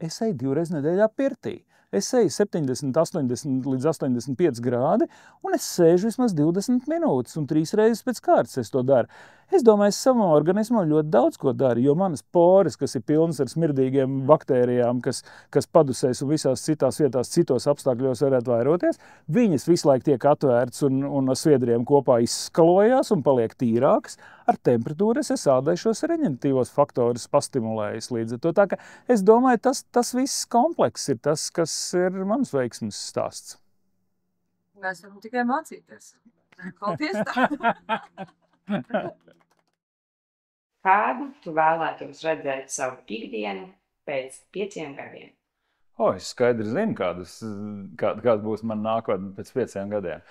Es eju 2 reizes nedēļā pirtī. Es eju 70, 80 līdz 85 grādi, un es sēžu vismaz 20 minūtes, un 3 reizes pēc kārtas es to daru. Es domāju, es savam organismam ļoti daudz ko daru, jo manas poras, kas ir pilnas ar smirdīgiem baktērijām, kas padusēs un visās citās vietās, citos apstākļos varētu vairoties, viņas visu laiku tiek atvērts un ar sviedriem kopā izskalojās un paliek tīrākas. Ar temperatūru es ādai šos reģeneratīvos faktorus pastimulējis līdz ar to. Tā ka es domāju, tas viss komplekss ir tas, kas ir mans veiksmes stāsts. Mēs varam tikai mācīties. Paldies! Kādu tu vēlētos redzēt savu ikdienu pēc 5 gadiem? Es skaidri zinu, kāda būs mana nākotne pēc 5 gadiem.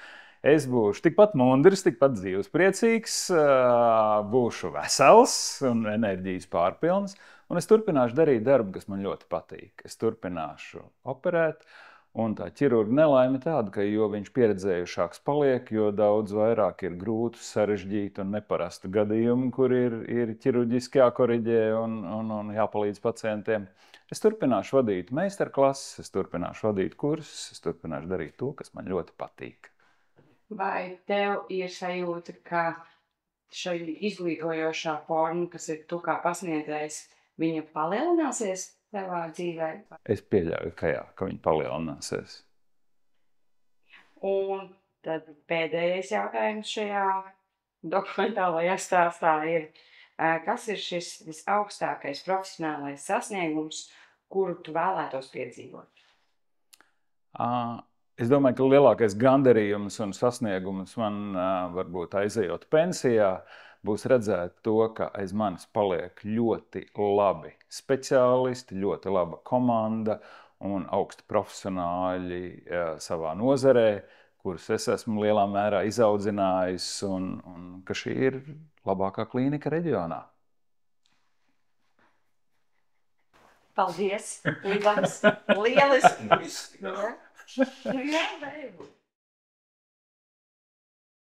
Es būšu tikpat mundrs, tikpat dzīvespriecīgs, būšu vesels un enerģijas pārpilns, un es turpināšu darīt darbu, kas man ļoti patīk. Es turpināšu operēt, un tā ķirurga nelaime tāda, ka jo viņš pieredzējušāks paliek, jo daudz vairāk ir grūtu, sarežģītu un neparastu gadījumu, kur ir ķirurģiski jākoriģē un jāpalīdz pacientiem. Es turpināšu vadīt meistarklases, es turpināšu vadīt kursus, es turpināšu darīt to, kas man ļoti patīk. Vai tev ir sajūta, ka šī izglītojošā forma, kas ir tu kā pasniedzējs, viņa palielināsies tevā dzīvē? Es pieļauju, ka jā, ka viņa palielināsies. Un tad pēdējais jautājums šajā dokumentālajā stāstā ir, kas ir šis visaugstākais profesionālais sasniegums, kuru tu vēlētos piedzīvot? Es domāju, ka lielākais gandarījums un sasniegums man varbūt aizejot pensijā būs redzēt to, ka aiz manis paliek ļoti labi speciālisti, ļoti laba komanda un augsti profesionāļi savā nozarē, kurus es esmu lielā mērā izaudzinājis un ka šī ir labākā klīnika reģionā. Paldies! Lieliski! Jā, baby.